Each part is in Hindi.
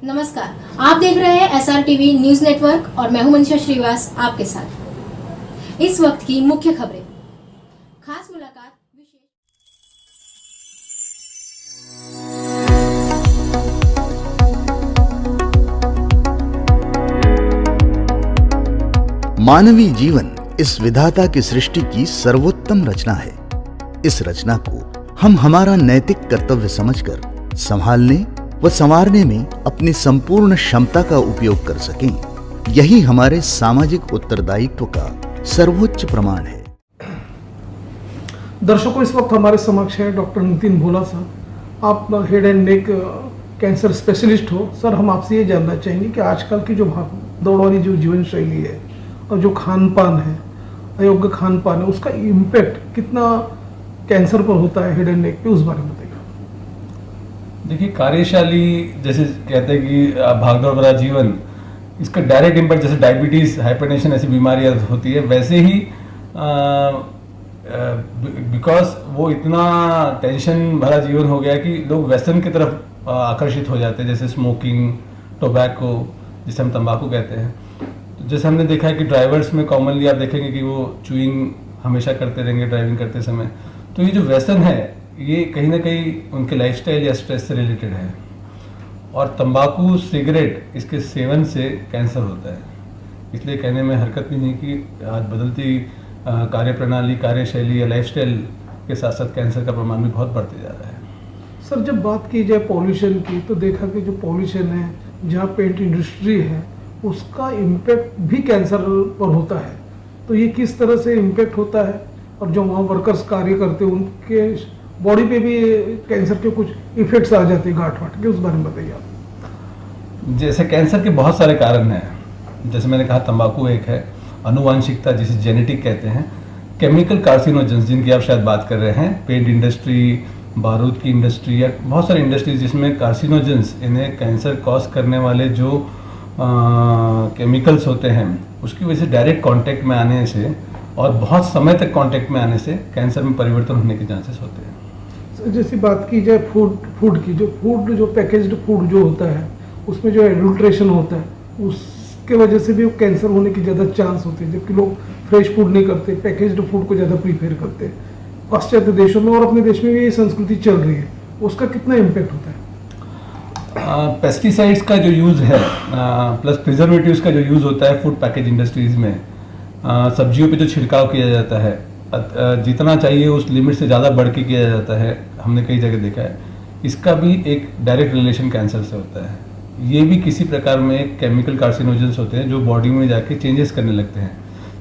नमस्कार, आप देख रहे हैं SRTV न्यूज नेटवर्क और मैं हूं मनीषा श्रीवास आपके साथ। इस वक्त की मुख्य खबरें, खास मुलाकात, विशेष। मानवीय जीवन इस विधाता की सृष्टि की सर्वोत्तम रचना है। इस रचना को हम हमारा नैतिक कर्तव्य समझकर संभालने व संवारने में अपनी संपूर्ण क्षमता का उपयोग कर सकें, यही हमारे सामाजिक उत्तरदायित्व का सर्वोच्च प्रमाण है। दर्शकों, इस वक्त हमारे समक्ष है डॉक्टर नितिन भोला साहब। आप head and neck cancer specialist हो। सर, हम आपसे ये जानना चाहेंगे कि आजकल की जो भाग दौड़ वाली जो जीवन शैली है और जो खान पान है, अयोग्य खान पान है, उसका इम्पैक्ट कितना कैंसर पर होता है हेड एंड नेक पे, उस बारे में बताइए। देखिए, कार्यशाली जैसे कहते हैं कि भागदौड़ भरा जीवन, इसका डायरेक्ट इम्पैक्ट जैसे डायबिटीज़, हाइपरटेंशन ऐसी बीमारियां होती है, वैसे ही बिकॉज वो इतना टेंशन भरा जीवन हो गया कि लोग वेस्टर्न की तरफ आकर्षित हो जाते हैं, जैसे स्मोकिंग, टोबैको, जिसे हम तंबाकू कहते हैं। तो जैसे हमने देखा है कि ड्राइवर्स में कॉमनली आप देखेंगे कि वो च्यूइंग हमेशा करते रहेंगे ड्राइविंग करते समय। तो ये जो वेस्टर्न है, ये कहीं ना कहीं उनके लाइफस्टाइल या स्ट्रेस से रिलेटेड है। और तंबाकू, सिगरेट, इसके सेवन से कैंसर होता है। इसलिए कहने में हरकत भी नहीं कि आज बदलती कार्यप्रणाली, कार्यशैली या लाइफस्टाइल के साथ साथ कैंसर का प्रमाण भी बहुत बढ़ते जा रहा है। सर, जब बात की जाए पॉल्यूशन की, तो देखा कि जो पॉल्यूशन है, जहाँ पेंट इंडस्ट्री है, उसका इम्पैक्ट भी कैंसर पर होता है। तो ये किस तरह से इम्पैक्ट होता है, और जो वहाँ वर्कर्स कार्य करते हैं उनके बॉडी पे भी कैंसर के कुछ इफेक्ट्स आ जाते हैं गांठ वाठ के, उस बारे में बताइए आप। जैसे कैंसर के बहुत सारे कारण हैं। जैसे मैंने कहा, तंबाकू एक है, अनुवांशिकता जिसे जेनेटिक कहते हैं, केमिकल कार्सिनोजेंस जिनकी आप शायद बात कर रहे हैं, पेंट इंडस्ट्री, बारूद की इंडस्ट्री या बहुत सारी इंडस्ट्रीज जिसमें कार्सिनोजेंस, इन्हें कैंसर कॉज करने वाले जो केमिकल्स होते हैं, उसकी वजह से डायरेक्ट कांटेक्ट में आने से और बहुत समय तक कांटेक्ट में आने से कैंसर में परिवर्तन होने के चांसेस होते हैं। जैसी बात की जाए फूड की, जो पैकेज्ड फूड जो होता है, उसमें जो एडल्ट्रेशन होता है, उसके वजह से भी कैंसर होने की ज़्यादा चांस होते हैं। जबकि लोग फ्रेश फूड नहीं करते, पैकेज्ड फूड को ज़्यादा प्रीफेर करते हैं। पाश्चात्य देशों में और अपने देश में भी ये संस्कृति चल रही है, उसका कितना इम्पैक्ट होता है? पेस्टिसाइड्स का जो यूज़ है प्लस प्रिजर्वेटिव्स का जो यूज़ होता है फूड पैकेज इंडस्ट्रीज़ में, सब्जियों पे जो छिड़काव किया जाता है, जितना चाहिए उस लिमिट से ज़्यादा बढ़ के किया जाता है, हमने कई जगह देखा है। इसका भी एक डायरेक्ट रिलेशन कैंसर से होता है। ये भी किसी प्रकार में केमिकल कार्सिनोजेंस होते हैं जो बॉडी में जाके चेंजेस करने लगते हैं,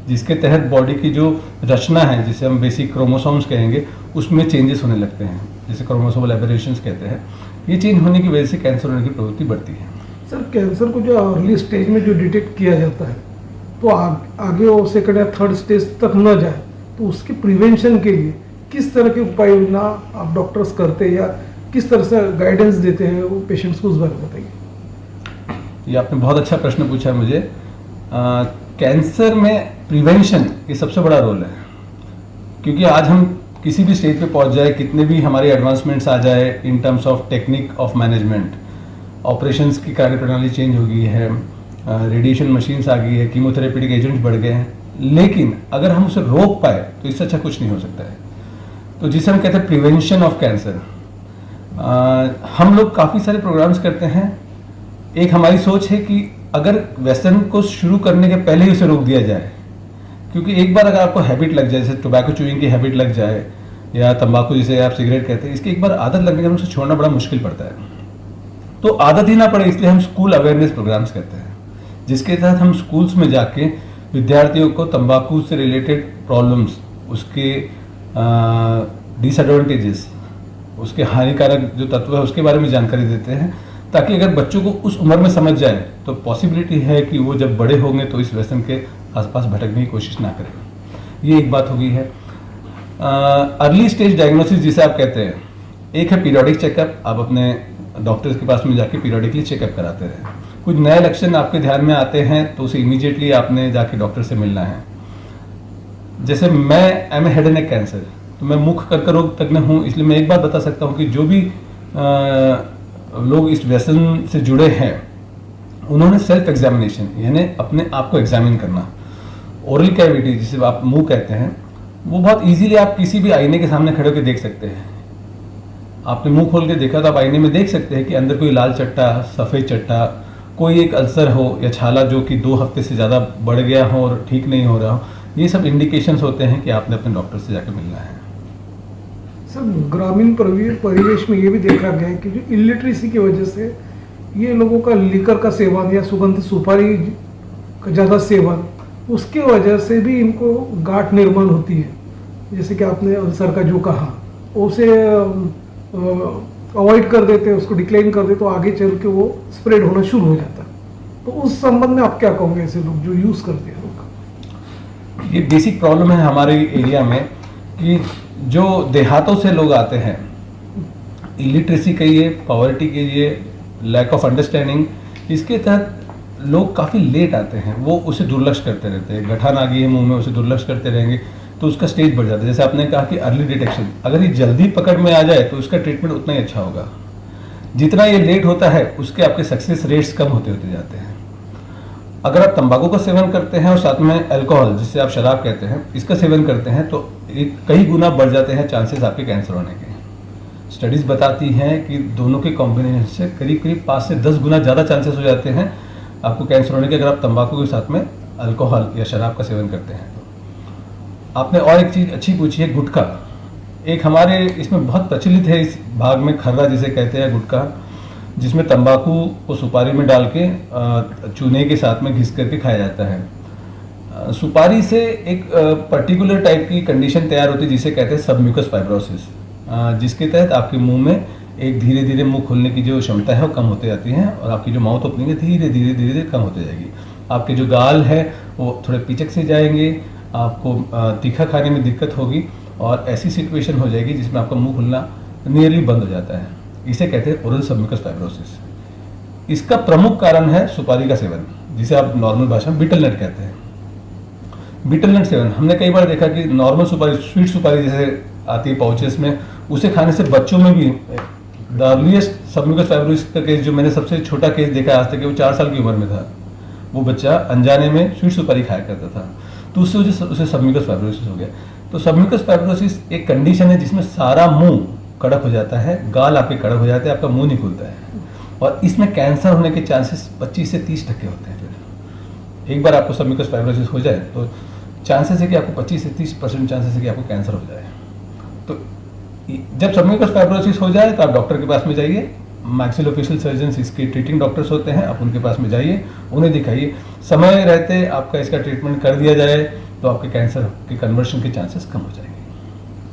जिसके तहत बॉडी की जो रचना है, जिसे हम बेसिक क्रोमोसोम्स कहेंगे, उसमें चेंजेस होने लगते हैं, जिसे क्रोमोसोमल एबरेशंस कहते हैं। ये चेंज होने की वजह से कैंसर होने की प्रवृत्ति बढ़ती है। सर, कैंसर को जो अर्ली स्टेज में जो डिटेक्ट किया जाता है, तो आगे वो सेकंड या थर्ड स्टेज तक न जाए, तो उसके प्रिवेंशन के लिए किस तरह के उपाय योजना आप डॉक्टर्स करते हैं या किस तरह से गाइडेंस देते हैं वो पेशेंट्स को, उस बारे में बताइए। ये आपने बहुत अच्छा प्रश्न पूछा मुझे। कैंसर में प्रिवेंशन ये सबसे बड़ा रोल है, क्योंकि आज हम किसी भी स्टेज पे पहुंच जाए, कितने भी हमारी एडवांसमेंट्स आ जाए in terms of technique of management, operations की कार्यप्रणाली चेंज हो गई है, रेडिएशन मशीन्स आ गई है, कीमोथेरेपेटिक एजेंट्स बढ़ गए हैं, लेकिन अगर हम उसे रोक पाए तो इससे अच्छा कुछ नहीं हो सकता है। तो जिसे हम कहते हैं प्रिवेंशन ऑफ कैंसर, हम लोग काफ़ी सारे प्रोग्राम्स करते हैं। एक हमारी सोच है कि अगर वेस्टर्न को शुरू करने के पहले ही उसे रोक दिया जाए, क्योंकि एक बार अगर आपको हैबिट लग जाए, जैसे टोबैको च्यूइंग की हैबिट लग जाए या तंबाकू जिसे आप सिगरेट कहते हैं, इसकी एक बार आदत लगने के बाद उसे छोड़ना बड़ा मुश्किल पड़ता है। तो आदत ही ना पड़े इसलिए हम स्कूल अवेयरनेस प्रोग्राम्स करते हैं, जिसके तहत हम स्कूल्स में जाके विद्यार्थियों को तंबाकू से रिलेटेड प्रॉब्लम्स, उसके डिसएडवांटेजेस, उसके हानिकारक जो तत्व है उसके बारे में जानकारी देते हैं, ताकि अगर बच्चों को उस उम्र में समझ जाए तो पॉसिबिलिटी है कि वो जब बड़े होंगे तो इस व्यसन के आसपास भटकने की कोशिश ना करें। ये एक बात हो गई है। अर्ली स्टेज डायग्नोसिस जिसे आप कहते हैं, एक है पीरियोडिक चेकअप, आप अपने डॉक्टर्स के पास में जाके पीरियोडिकली चेकअप कराते रहें। कुछ नए लक्षण आपके ध्यान में आते हैं तो उसे इमीडिएटली आपने जाके डॉक्टर से मिलना है। जैसे मैं am a head and neck cancer, तो मैं मुख कर्क रोग तज्ञ हूँ, इसलिए मैं एक बात बता सकता हूँ कि जो भी लोग इस व्यसन से जुड़े हैं उन्होंने सेल्फ एग्जामिनेशन यानी अपने आप को एग्जामिन करना, ओरल कैविटी जिसे आप मुंह कहते हैं, वो बहुत इजीली आप किसी भी आईने के सामने खड़े होकर देख सकते हैं। आपने मुंह खोल के देखा तो आप आईने में देख सकते हैं कि अंदर कोई लाल चट्टा, सफ़ेद चट्टा, कोई एक अल्सर हो या छाला जो कि 2 हफ्ते से ज़्यादा बढ़ गया हो और ठीक नहीं हो रहा हो, ये सब इंडिकेशंस होते हैं कि आपने अपने डॉक्टर से जाकर मिलना है। सर, ग्रामीण परिवेश में ये भी देखा गया है कि जो इलिटरेसी की वजह से ये लोगों का लिकर का सेवन या सुगंधित सुपारी का ज़्यादा सेवन, उसके वजह से भी इनको गांठ निर्माण होती है। जैसे कि आपने अल्सर का जो कहा, उसे अवॉइड कर देते हैं, उसको डिक्लाइन कर देते, तो आगे चल के वो स्प्रेड होना शुरू हो जाता है। तो उस संबंध में आप क्या कहोगे ऐसे लोग जो यूज़ करते हैं? ये बेसिक प्रॉब्लम है हमारे एरिया में कि जो देहातों से लोग आते हैं, इलिटरेसी कहिए, पॉवर्टी कहिए, लैक ऑफ अंडरस्टैंडिंग, इसके तहत लोग काफ़ी लेट आते हैं, वो उसे दुर्लक्ष करते रहते हैं। गठान आ गई है मुंह में, उसे दुर्लक्ष करते रहेंगे तो उसका स्टेज बढ़ जाता है। जैसे आपने कहा कि अर्ली डिटेक्शन, अगर ये जल्दी पकड़ में आ जाए तो उसका ट्रीटमेंट उतना ही अच्छा होगा। जितना ये लेट होता है उसके आपके सक्सेस रेट्स कम होते होते जाते हैं। अगर आप तंबाकू का सेवन करते हैं और साथ में अल्कोहल, जिससे आप शराब कहते हैं, इसका सेवन करते हैं तो कई गुना बढ़ जाते हैं चांसेस आपके कैंसर होने के। स्टडीज़ बताती हैं कि दोनों के कॉम्बिनेशन से करीब करीब 5 से 10 गुना ज़्यादा चांसेस हो जाते हैं आपको कैंसर होने के, अगर आप तंबाकू के साथ में अल्कोहल या शराब का सेवन करते हैं। तो आपने और एक चीज़ अच्छी पूछी है, गुटखा। एक हमारे इसमें बहुत प्रचलित है इस भाग में, खर्रा जिसे कहते हैं गुटखा, जिसमें तंबाकू को सुपारी में डाल के चूने के साथ में घिस करके खाया जाता है। सुपारी से एक पर्टिकुलर टाइप की कंडीशन तैयार होती है जिसे कहते हैं सबम्यूकस फाइब्रोसिस, जिसके तहत आपके मुंह में एक धीरे धीरे मुंह खोलने की जो क्षमता है वो कम होती जाती है और आपकी जो माउथ ओपनिंग है धीरे धीरे धीरे धीरे कम होती जाएगी। आपके जो गाल है वो थोड़े पिचक से जाएंगे, आपको तीखा खाने में दिक्कत होगी और ऐसी सिचुएशन हो जाएगी जिसमें आपका मुंह खुलना नियरली बंद हो जाता है। इसे कहते हैं ओरल सबम्यूकस फाइब्रोसिस। इसका प्रमुख कारण है सुपारी का सेवन, जिसे आप नॉर्मल भाषा में बीटल नट कहते हैं। बीटल नट सेवन हमने कई बार देखा कि नॉर्मल सुपारी, स्वीट सुपारी जैसे आती है पाउचेस में, उसे खाने से बच्चों में भी द अर्लीस्ट सबम्यूकस फाइब्रोसिस का केस, जो मैंने सबसे छोटा केस देखा आज तक, वो 4 साल की उम्र में था। वो बच्चा अनजाने में स्वीट सुपारी खाया करता था, तो उससे उसे सबम्यूकस फाइब्रोसिस हो गया। तो सबम्यूकस फाइब्रोसिस एक कंडीशन है जिसमें सारा मुंह कड़क हो जाता है, गाल आपके कड़क हो जाते हैं, आपका मुंह नहीं खुलता है और इसमें कैंसर होने के चांसेस 25 से 30% होते हैं। फिर एक बार आपको सबम्यूकस फाइब्रोसिस हो जाए तो चांसेस है कि आपको 25 से 30% चांसेस है कि आपको कैंसर हो जाए। तो जब सबम्यूकस फाइब्रोसिस हो जाए तो आप डॉक्टर के पास में जाइए, मैक्सिलोफेशियल सर्जन्स इसके ट्रीटिंग डॉक्टर्स होते हैं, आप उनके पास में जाइए, उन्हें दिखाइए। समय रहते आपका इसका ट्रीटमेंट कर दिया जाए तो आपके कैंसर के कन्वर्शन के चांसेस कम हो जाएंगे।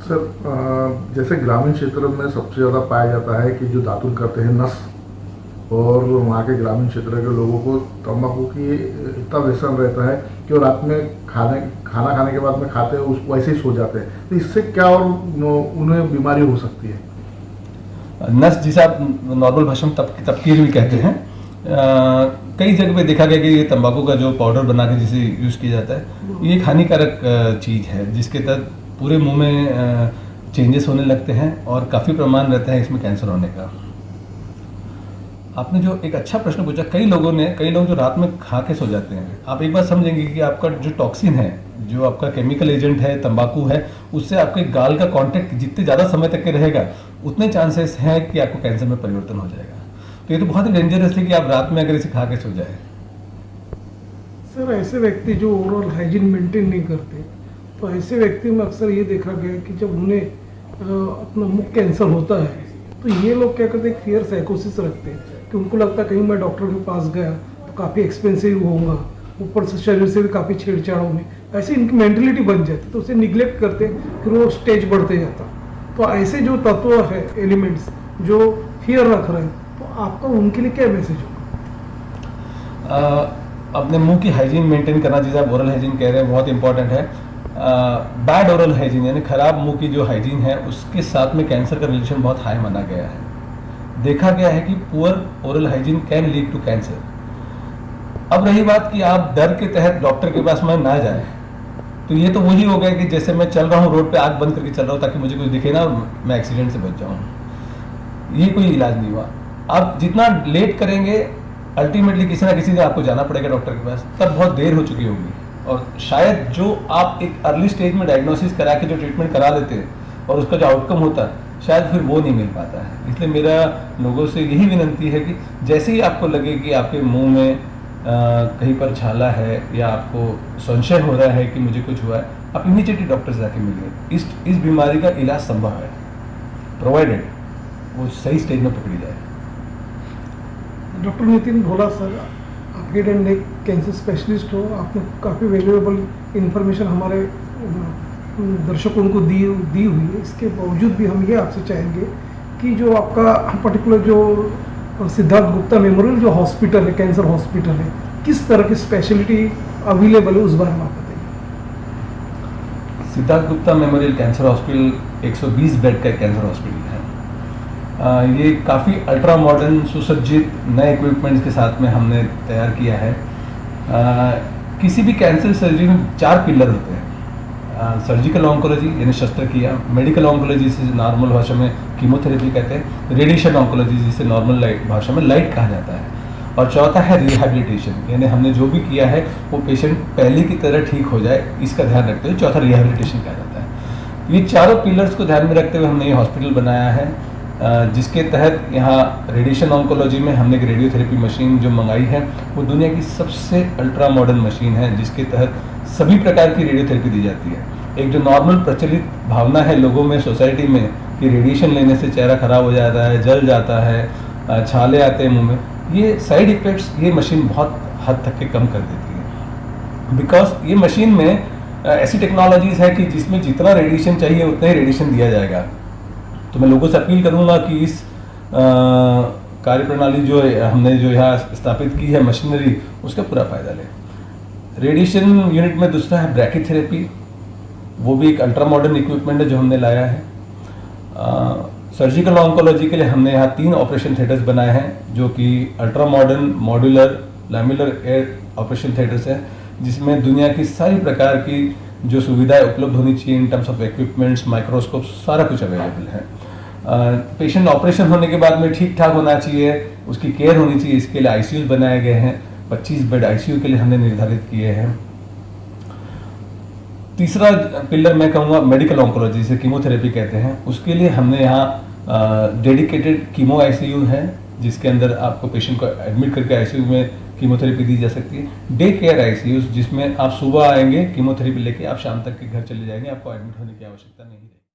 सर, जैसे ग्रामीण क्षेत्र में सबसे ज़्यादा पाया जाता है कि जो दातुन करते हैं नस, और वहाँ के ग्रामीण क्षेत्र के लोगों को तंबाकू की इतना व्यसन रहता है कि वो रात में खाना खाने के बाद में खाते हैं, उस वैसे ही सो जाते हैं। तो इससे क्या और उन्हें बीमारी हो सकती है? नस, जिसे आप नॉर्मल भाषा में तपकीर भी कहते हैं, कई जगह पे देखा गया कि ये तंबाकू का जो पाउडर बना के जिसे यूज़ किया जाता है, ये एक हानिकारक चीज़ है जिसके तहत पूरे मुंह में चेंजेस होने लगते हैं और काफ़ी प्रमाण रहता है इसमें कैंसर होने का। आपने जो एक अच्छा प्रश्न पूछा, कई लोग जो रात में खा के सो जाते हैं, आप एक बार समझेंगे कि आपका जो टॉक्सिन है, जो आपका केमिकल एजेंट है तंबाकू है, उससे आपके गाल का कांटेक्ट जितने ज़्यादा समय तक के रहेगा उतने चांसेस हैं कि आपको कैंसर में परिवर्तन हो जाएगा। तो ये तो बहुत ही डेंजरस है कि आप रात में अगर इसे खा के सो जाए। सर, ऐसे व्यक्ति जो ओवरऑल हाइजीन मेंटेन नहीं करते, तो ऐसे व्यक्ति में अक्सर ये देखा गया कि जब उन्हें अपना मुख कैंसर होता है तो ये लोग क्या करते हैं, फियर साइकोसिस रखते हैं कि उनको लगता है कहीं मैं डॉक्टर के पास गया तो काफ़ी एक्सपेंसिव होगा, ऊपर से शरीर से भी काफ़ी छेड़छाड़ होंगे, ऐसे इनकी मेंटलिटी बन जाती, तो उसे निगलेक्ट करते फिर वो स्टेज बढ़ते जाता। तो ऐसे जो तत्व है, एलिमेंट्स जो फियर रख रहे हैं, तो आपका उनके लिए क्या मैसेज होगा? अपने मुंह की हाइजीन मेंटेन करना, जिसे आप ओरल हाइजीन कह रहे हैं, बहुत इंपॉर्टेंट है। बैड ओरल हाइजीन यानी खराब मुंह की जो हाइजीन है, उसके साथ में कैंसर का रिलेशन बहुत हाई माना गया है। देखा गया है कि poor oral hygiene can lead to cancer. अब रही बात कि आप डर के तहत डॉक्टर के पास में ना जाए, तो ये तो वही हो गया कि जैसे मैं चल रहा हूँ रोड पे, आँख बंद करके चल रहा हूँ ताकि मुझे कुछ दिखे ना और मैं एक्सीडेंट से बच जाऊँ। ये कोई इलाज नहीं हुआ। आप जितना लेट करेंगे, अल्टीमेटली किसी ना किसी दिन आपको जाना पड़ेगा डॉक्टर के पास, तब बहुत देर हो चुकी होगी, और शायद जो आप एक अर्ली स्टेज में डायग्नोसिस करा के जो ट्रीटमेंट करा लेते हैं और उसका जो आउटकम होता है शायद फिर वो नहीं मिल पाता है। इसलिए मेरा लोगों से यही विनंती है कि जैसे ही आपको लगे कि आपके मुंह में कहीं पर छाला है या आपको संशय हो रहा है कि मुझे कुछ हुआ है, आप इमीडिएटली डॉक्टर से जाके मिलिए। इस बीमारी का इलाज संभव है, प्रोवाइडेड वो सही स्टेज में पकड़ी जाए। डॉक्टर नितिन भोला सर, आप head and neck cancer specialist हो, आपने काफ़ी वैल्यूएबल इंफॉर्मेशन हमारे दर्शकों को दी हुई है। इसके बावजूद भी हम ये आपसे चाहेंगे कि जो आपका पर्टिकुलर जो सिद्धार्थ गुप्ता मेमोरियल जो हॉस्पिटल है, कैंसर हॉस्पिटल है, किस तरह की स्पेशलिटी अवेलेबल है उस बारे में आप बताइए। Siddharth Gupta memorial cancer hospital 120 bed का कैंसर हॉस्पिटल है। ये काफ़ी अल्ट्रा मॉडर्न सुसज्जित नए इक्विपमेंट्स के साथ में हमने तैयार किया है। किसी भी कैंसर सर्जरी में 4 पिलर होते हैं। सर्जिकल ऑन्कोलॉजी यानी शस्त्रक्रिया, मेडिकल ऑन्कोलॉजी जिसे नॉर्मल भाषा में कीमोथेरेपी कहते हैं, रेडिएशन ऑन्कोलॉजी जिसे नॉर्मल भाषा में लाइट कहा जाता है, और चौथा है रिहैबिलिटेशन, यानी हमने जो भी किया है वो पेशेंट पहले की तरह ठीक हो जाए, इसका ध्यान रखते हुए चौथा रिहैबिलिटेशन कहा जाता है। ये चारों पिलर्स को ध्यान में रखते हुए हमने ये हॉस्पिटल बनाया है, जिसके तहत यहाँ रेडिएशन ऑन्कोलॉजी में हमने एक रेडियोथेरेपी मशीन जो मंगाई है वो दुनिया की सबसे अल्ट्रा मॉडर्न मशीन है, जिसके तहत सभी प्रकार की रेडियोथेरेपी दी जाती है। एक जो नॉर्मल प्रचलित भावना है लोगों में, सोसाइटी में, कि रेडिएशन लेने से चेहरा खराब हो जाता है, जल जाता है, छाले आते हैं मुंह में, ये साइड इफ़ेक्ट्स ये मशीन बहुत हद तक के कम कर देती है। बिकॉज ये मशीन में ऐसी टेक्नोलॉजीज़ है कि जिसमें जितना रेडिएशन चाहिए उतना ही रेडिएशन दिया जाएगा। तो मैं लोगों से अपील करूंगा कि इस कार्यप्रणाली जो हमने जो यहाँ स्थापित की है मशीनरी, उसका पूरा फायदा लें। रेडिएशन यूनिट में दूसरा है ब्रैकीथेरेपी, वो भी एक अल्ट्रा मॉडर्न इक्विपमेंट है जो हमने लाया है। सर्जिकल ऑन्कोलॉजी के लिए हमने यहाँ 3 ऑपरेशन थिएटर्स बनाए हैं, जो कि ultra modern modular laminar air operation theatres हैं, जिसमें दुनिया की सारी प्रकार की जो सुविधाएं उपलब्ध होनी चाहिए in terms of equipments, microscope, सारा कुछ अवेलेबल है। पेशेंट ऑपरेशन होने के बाद में ठीक ठाक होना चाहिए, उसकी केयर होनी चाहिए, इसके लिए आईसीयू बनाए गए हैं। 25 बेड आईसीयू के लिए हमने निर्धारित किए हैं। तीसरा पिलर मैं कहूँगा मेडिकल ऑन्कोलॉजी, जिसे कीमोथेरेपी कहते हैं, उसके लिए हमने यहाँ डेडिकेटेड कीमो आईसीयू है, जिसके अंदर आपको पेशेंट को एडमिट करके आईसीयू में कीमोथेरेपी दी जा सकती है। डे केयर आईसीयू, जिसमें आप सुबह आएंगे कीमोथेरेपी लेके, आप शाम तक के घर चले जाएंगे, आपको एडमिट होने की आवश्यकता नहीं है।